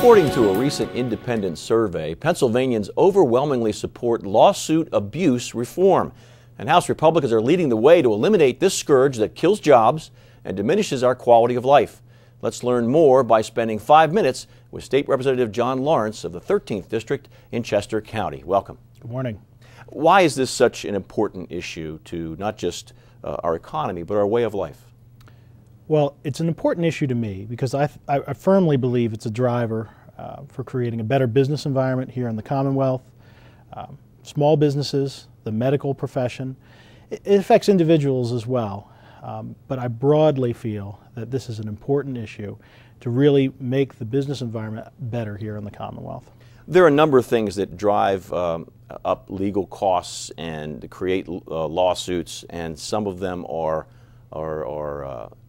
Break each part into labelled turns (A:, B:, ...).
A: According to a recent independent survey, Pennsylvanians overwhelmingly support lawsuit abuse reform, and House Republicans are leading the way to eliminate this scourge that kills jobs and diminishes our quality of life. Let's learn more by spending 5 minutes with State Representative John Lawrence of the 13th District in Chester County. Welcome.
B: Good morning.
A: Why is this such an important issue to not just our economy, but our way of life?
B: Well, it's an important issue to me because I firmly believe it's a driver for creating a better business environment here in the Commonwealth, small businesses, the medical profession. It affects individuals as well, but I broadly feel that this is an important issue to really make the business environment better here in the Commonwealth.
A: There are a number of things that drive up legal costs and create lawsuits, and some of them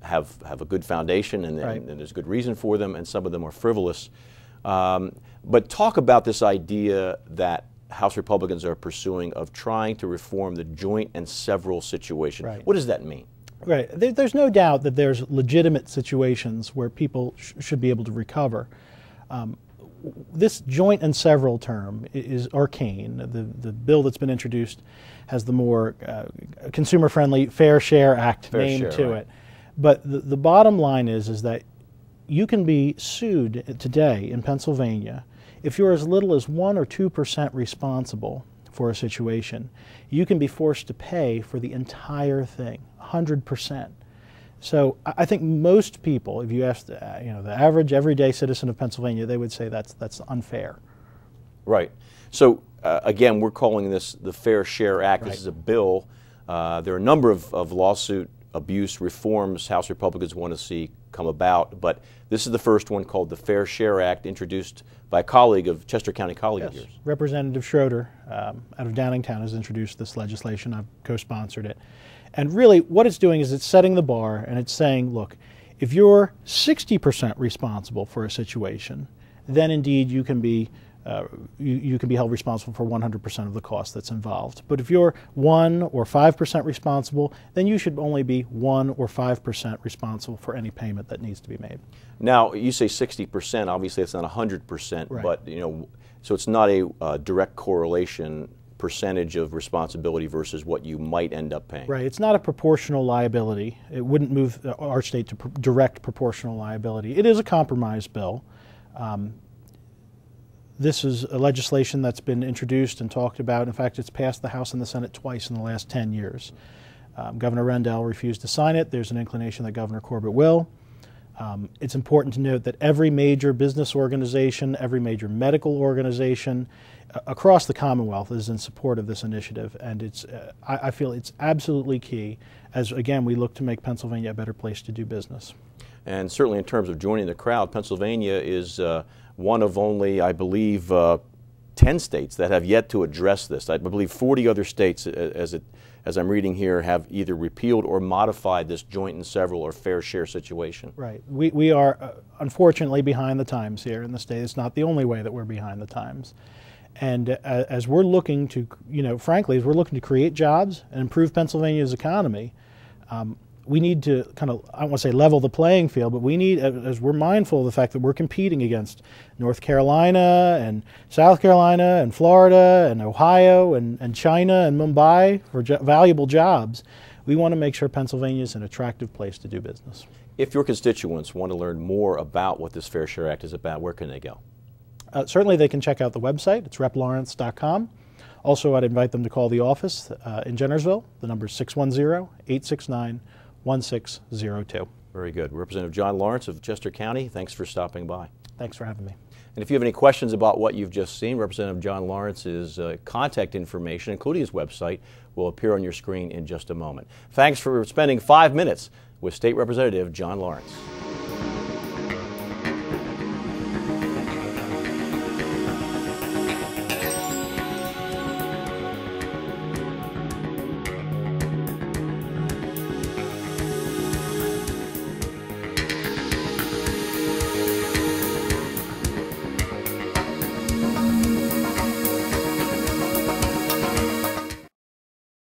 A: have a good foundation and there's good reason for them, and some of them are frivolous. But talk about this idea that House Republicans are pursuing of trying to reform the joint and several situation.
B: Right.
A: What does that mean?
B: Right. There's no doubt that there's legitimate situations where people should be able to recover. This joint and several term is arcane. The bill that's been introduced has the more consumer-friendly Fair Share Act name to it. But the bottom line is that you can be sued today in Pennsylvania if you're as little as 1 or 2% responsible for a situation. You can be forced to pay for the entire thing, 100%. So I think most people, if you ask the average everyday citizen of Pennsylvania, they would say that's unfair.
A: Right. So again, we're calling this the Fair Share Act.
B: Right.
A: This is a bill. There are a number of lawsuit abuse reforms House Republicans want to see come about, but this is the first one, called the Fair Share Act, introduced by a colleague of Chester County colleague of yours.
B: Representative Schroeder out of Downingtown has introduced this legislation. I've co-sponsored it. And really what it's doing is it's setting the bar, and it's saying, look, if you're 60% responsible for a situation, then indeed you can be you can be held responsible for 100% of the cost that's involved. But if you're 1 or 5% responsible, then you should only be 1 or 5% responsible for any payment that needs to be made.
A: Now, you say 60%. Obviously, it's not 100%,
B: right.
A: But so it's not a direct correlation percentage of responsibility versus what you might end up paying.
B: Right. It's not a proportional liability. It wouldn't move our state to direct proportional liability. It is a compromise bill. This is a legislation that's been introduced and talked about. In fact, it's passed the House and the Senate twice in the last 10 years. Governor Rendell refused to sign it. There's an inclination that Governor Corbett will. It's important to note that every major business organization, every major medical organization across the Commonwealth is in support of this initiative, and I feel it's absolutely key as, again, we look to make Pennsylvania a better place to do business.
A: And certainly in terms of joining the crowd, Pennsylvania is one of only, I believe, 10 states that have yet to address this. I believe 40 other states, as I'm reading here, have either repealed or modified this joint and several or fair share situation.
B: Right. We are unfortunately behind the times here in the state. It's not the only way that we're behind the times. And as we're looking to, frankly, as we're looking to create jobs and improve Pennsylvania's economy, we need to kind of, I don't want to say level the playing field, but we need, as we're mindful of the fact that we're competing against North Carolina and South Carolina and Florida and Ohio and China and Mumbai for valuable jobs, we want to make sure Pennsylvania is an attractive place to do business.
A: If your constituents want to learn more about what this Fair Share Act is about, where can they go?
B: Certainly they can check out the website. It's replawrence.com. Also, I'd invite them to call the office in Jennersville. The number is 610-869-1602.
A: Very good. Representative John Lawrence of Chester County, thanks for stopping by.
B: Thanks for having me.
A: And if you have any questions about what you've just seen, Representative John Lawrence's contact information, including his website, will appear on your screen in just a moment. Thanks for spending 5 minutes with State Representative John Lawrence.